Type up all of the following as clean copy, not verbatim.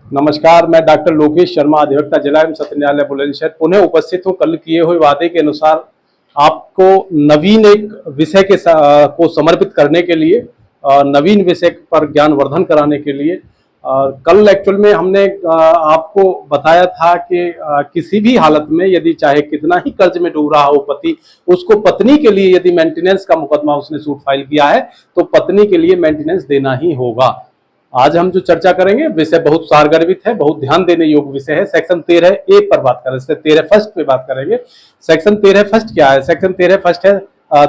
नमस्कार, मैं डॉक्टर लोकेश शर्मा, अधिवक्ता जिला एवं सत्र न्यायालय बुलंदशहर पुनः उपस्थित हूँ। कल किए हुए वादे के अनुसार आपको नवीन एक विषय को समर्पित करने के लिए, नवीन विषय पर ज्ञानवर्धन कराने के लिए कल एक्चुअल में हमने आपको बताया था कि किसी भी हालत में यदि चाहे कितना ही कर्ज में डूब रहा हो पति, उसको पत्नी के लिए यदि मेंटेनेंस का मुकदमा उसने सूट फाइल किया है तो पत्नी के लिए मेंटेनेंस देना ही होगा। आज हम जो चर्चा करेंगे विषय बहुत सारगर्भित है, बहुत ध्यान देने योग्य विषय है। सेक्शन 13A पर बात करें, 13 फर्स्ट पे बात करेंगे। सेक्शन 13 फर्स्ट क्या है? सेक्शन 13 फर्स्ट है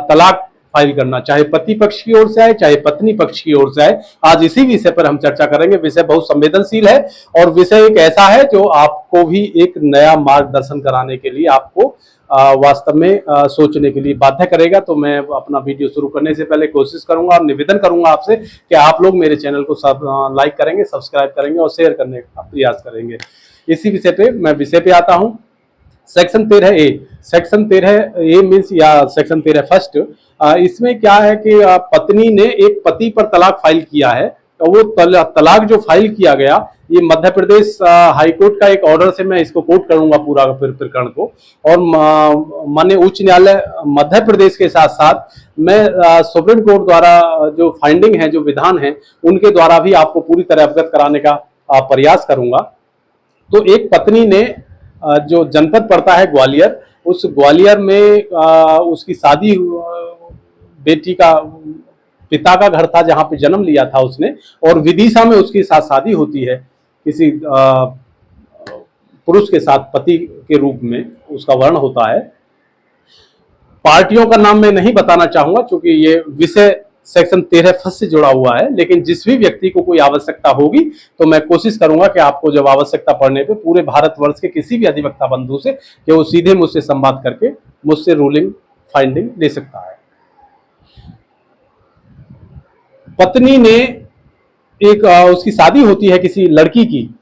तलाक फाइल करना, चाहे पति पक्ष की ओर से आए चाहे पत्नी पक्ष की ओर से आए। आज इसी विषय पर हम चर्चा करेंगे। विषय बहुत संवेदनशील है और विषय एक ऐसा है जो आपको भी एक नया मार्गदर्शन कराने के लिए आपको वास्तव में सोचने के लिए बाध्य करेगा। तो मैं अपना वीडियो शुरू करने से पहले कोशिश करूंगा और निवेदन करूंगा आपसे कि आप लोग मेरे चैनल को लाइक करेंगे, सब्सक्राइब करेंगे और शेयर करने का प्रयास करेंगे। इसी विषय पे मैं विषय पे आता हूं। Section 13A, section 13A means या सेक्शन 13 फर्स्ट, इसमें क्या है कि पत्नी ने एक पति पर तलाक फाइल किया है, तो वो तलाक जो फाइल किया गया, ये मध्य प्रदेश हाईकोर्ट का एक ऑर्डर से मैं इसको कोट करूंगा पूरा प्रकरण को, और माननीय उच्च न्यायालय मध्य प्रदेश के साथ साथ मैं सुप्रीम कोर्ट द्वारा जो फाइंडिंग है, जो विधान है, उनके द्वारा भी आपको पूरी तरह अवगत कराने का प्रयास करूंगा। तो एक पत्नी ने जो जनपद पड़ता है ग्वालियर, उस ग्वालियर में उसकी शादी, बेटी का पिता का घर था जहां पे जन्म लिया था उसने, और विदिशा में उसकी साथ शादी होती है किसी पुरुष के साथ, पति के रूप में उसका वर्ण होता है। पार्टियों का नाम मैं नहीं बताना चाहूंगा क्योंकि ये विषय सेक्शन 13 फर्स्ट से जुड़ा हुआ है, लेकिन जिस भी व्यक्ति को कोई आवश्यकता होगी तो मैं कोशिश करूंगा कि आपको जब आवश्यकता पड़ने पे पूरे भारतवर्ष के किसी भी अधिवक्ता बंधु से कि वो सीधे मुझसे संवाद करके मुझसे रूलिंग फाइंडिंग ले सकता है। पत्नी ने एक उसकी शादी होती है किसी लड़की की,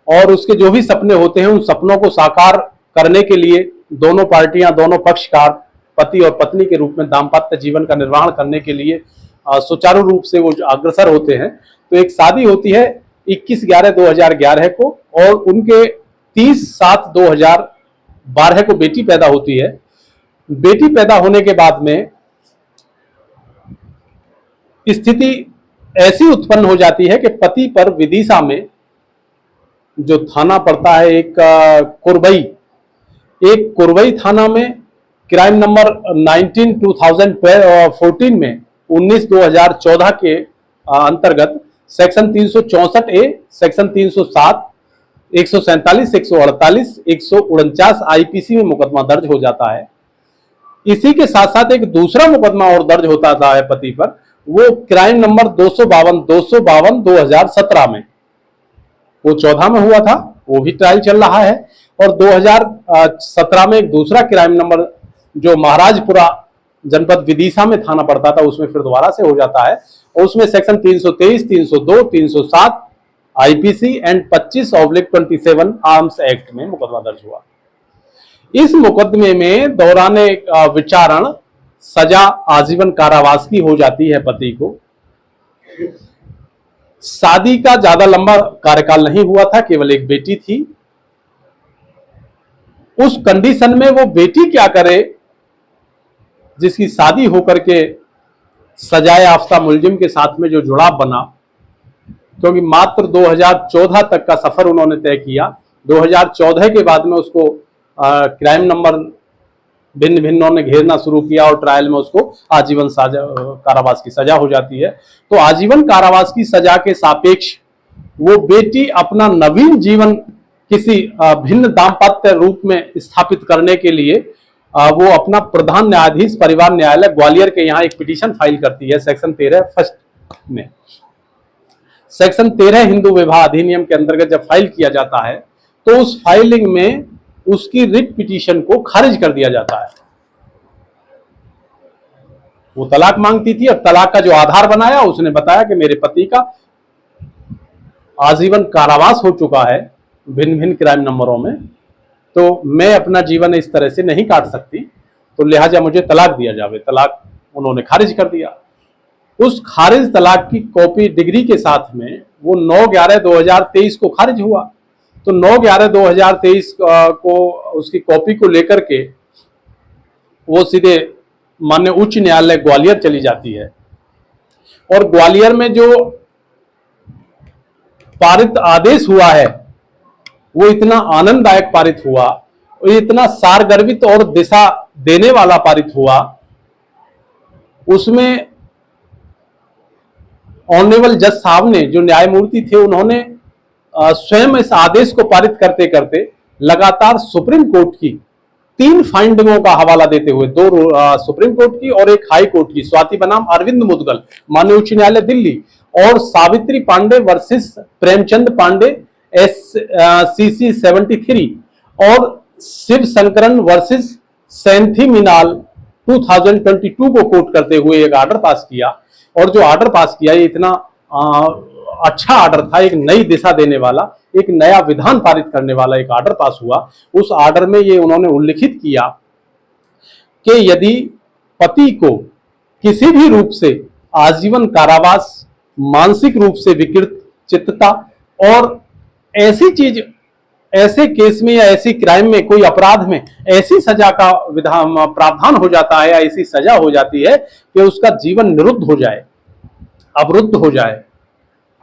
और उसके जो भी सपने होते हैं उन सपनों को साकार करने के लिए दोनों पार्टियां, दोनों पक्षकार पति और पत्नी के रूप में दाम्पत्य जीवन का निर्वहन करने के लिए सुचारू रूप से वो अग्रसर होते हैं। तो एक शादी होती है 21/11/2011 को, और उनके 30/7/2012 को बेटी पैदा होती है। बेटी पैदा होने के बाद में स्थिति ऐसी उत्पन्न हो जाती है कि पति पर विदिशा में जो थाना पड़ता है एक कुरबई थाना में क्राइम नंबर 19/2014 में 19/2014 के अंतर्गत सेक्शन 364A, सेक्शन 307, 147, 148, 149 आईपीसी में मुकदमा दर्ज हो जाता है। इसी के साथ साथ एक दूसरा मुकदमा और दर्ज होता है पति पर, वो क्राइम नंबर 252/2017 में, वो 14 में हुआ था, वो भी ट्रायल चल रहा है। और 2017 में एक दूसरा क्राइम नंबर जो महाराजपुरा जनपद विदिशा में थाना पड़ता था, उसमें फिर दोबारा से हो जाता है, और उसमें section 323, 302, 307 IPC and 25/27 arms act में मुकदमा दर्ज हुआ। इस मुकदमे में दौरान विचारण सजा आजीवन कारावास की हो जाती है पति को। शादी का ज्यादा लंबा कार्यकाल नहीं हुआ था, केवल एक बेटी थी। उस कंडीशन में वो बेटी क्या करे जिसकी शादी होकर के सजाए याफ्ता मुलजिम के साथ में जो जुड़ाव बना, क्योंकि मात्र 2014 तक का सफर उन्होंने तय किया। 2014 के बाद में उसको क्राइम नंबर भिन्न भिन्नों ने घेरना शुरू किया और ट्रायल में उसको आजीवन कारावास की सजा हो जाती है। तो आजीवन कारावास की सजा के सापेक्ष वो बेटी अपना नवीन जीवन किसी भिन्न दाम्पत्य रूप में स्थापित करने के लिए वो अपना प्रधान न्यायाधीश परिवार न्यायालय ग्वालियर के यहाँ एक पिटीशन फाइल करती है सेक्शन 13 फर्स्ट में। सेक्शन 13 हिंदू विवाह अधिनियम के अंतर्गत जब फाइल किया जाता है तो उस फाइलिंग में उसकी रिट पिटीशन को खारिज कर दिया जाता है। वो तलाक मांगती थी और तलाक का जो आधार बनाया उसने बताया कि मेरे पति का आजीवन कारावास हो चुका है भिन्न भिन्न क्राइम नंबरों में, तो मैं अपना जीवन इस तरह से नहीं काट सकती, तो लिहाजा मुझे तलाक दिया जावे। तलाक उन्होंने खारिज कर दिया। उस खारिज तलाक की कॉपी डिग्री के साथ में वो 9/11/2023 को खारिज हुआ। तो 9/11/2023 को उसकी कॉपी को लेकर के वो सीधे माननीय उच्च न्यायालय ग्वालियर चली जाती है और ग्वालियर में जो पारित आदेश हुआ है वो इतना आनंददायक पारित हुआ, वो इतना सारगर्भित और दिशा देने वाला पारित हुआ। उसमें ऑनरेबल जज साहब ने, जो न्यायमूर्ति थे, उन्होंने स्वयं इस आदेश को पारित करते करते लगातार सुप्रीम कोर्ट की 3 फाइंडिंगों का हवाला देते हुए, 2 सुप्रीम कोर्ट की और 1 हाई कोर्ट की, स्वाति बनाम अरविंद मुदगल माननीय उच्च न्यायालय दिल्ली और सावित्री पांडे वर्सेस प्रेमचंद पांडे SCC 73 और शिव शंकरन वर्सेस सैंथी मिनाल 2022 को कोट करते हुए एक आर्डर पास किया। और जो आर्डर पास किया ये इतना अच्छा आर्डर था, एक नई दिशा देने वाला, एक नया विधान पारित करने वाला एक आर्डर पास हुआ। उस आर्डर में ये उन्होंने उल्लिखित किया कि यदि पति को किसी भी रूप से आजीवन कारावास, मानसिक रूप से विकृत चित्तता और ऐसी चीज, ऐसे केस में या ऐसी क्राइम में, कोई अपराध में ऐसी सजा का विधान प्रावधान हो जाता है या ऐसी सजा हो जाती है कि उसका जीवन निरुद्ध हो जाए, अवरुद्ध हो जाए,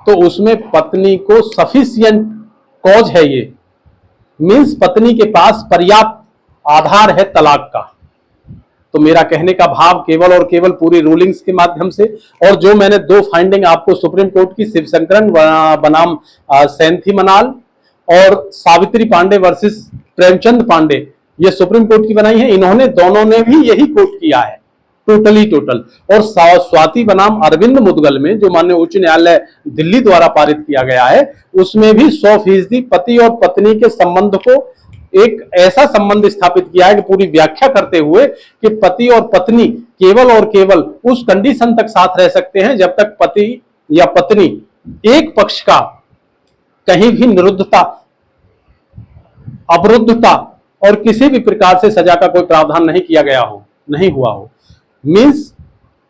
तो उसमें पत्नी को सफिशिएंट कॉज है, ये मीन्स पत्नी के पास पर्याप्त आधार है तलाक का। तो मेरा कहने का भाव केवल और केवल पूरी रूलिंग्स के माध्यम से, और जो मैंने 2 फाइंडिंग आपको सुप्रीम कोर्ट की शिवशंकरन बनाम सैंथी मनाल और सावित्री पांडे वर्सेस प्रेमचंद पांडे, ये सुप्रीम कोर्ट की बनाई है, इन्होंने दोनों ने भी यही कोट किया है टोटल। और स्वाति बनाम अरविंद मुदगल में जो माननीय उच्च न्यायालय दिल्ली द्वारा पारित किया गया है, उसमें भी 100% पति और पत्नी के संबंध को एक ऐसा संबंध स्थापित किया है कि पूरी व्याख्या करते हुए कि पति और पत्नी केवल और केवल उस कंडीशन तक साथ रह सकते हैं जब तक पति या पत्नी एक पक्ष का कहीं भी निरुद्धता, अवरुद्धता और किसी भी प्रकार से सजा का कोई प्रावधान नहीं किया गया हो, नहीं हुआ हो। मीन्स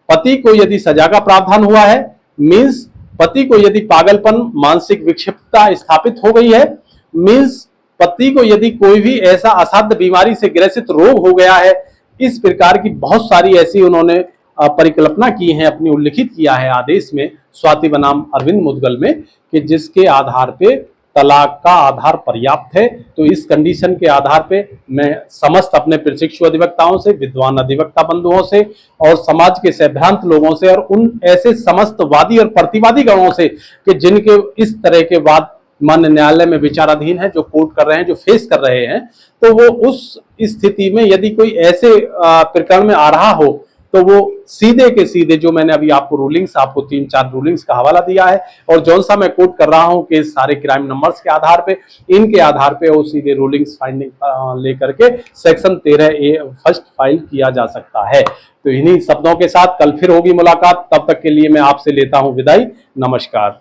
पति को यदि सजा का प्रावधान हुआ है, मीन्स पति को यदि पागलपन, मानसिक विक्षिप्तता स्थापित हो गई है, मीन्स पति को यदि कोई भी ऐसा असाध्य बीमारी से ग्रसित रोग हो गया है, इस प्रकार की बहुत सारी ऐसी उन्होंने परिकल्पना की है, अपनी उल्लिखित किया है आदेश में स्वाति बनाम अरविंद मुदगल में, कि जिसके आधार पे तलाक का आधार पर्याप्त है। तो इस कंडीशन के आधार पे मैं समस्त अपने प्रशिक्षु अधिवक्ताओं से, विद्वान अधिवक्ता बंधुओं से और समाज के सभ्रांत लोगों से और उन ऐसे समस्त वादी और प्रतिवादी गणों से कि जिनके इस तरह के वाद मान्य न्यायालय में विचाराधीन है, जो कोर्ट कर रहे हैं, जो फेस कर रहे हैं, तो वो उस स्थिति में यदि कोई ऐसे प्रकरण में आ रहा हो तो वो सीधे के सीधे, जो मैंने अभी आपको रूलिंग्स, आपको 3-4 रूलिंग्स का हवाला दिया है और जौन सा मैं कोट कर रहा हूं कि सारे क्राइम नंबर्स के आधार पे, इनके आधार पे वो सीधे रूलिंग्स फाइंडिंग लेकर के सेक्शन 13A फर्स्ट फाइल किया जा सकता है। तो इन्हीं शब्दों के साथ कल फिर होगी मुलाकात, तब तक के लिए मैं आपसे लेता हूं विदाई। नमस्कार।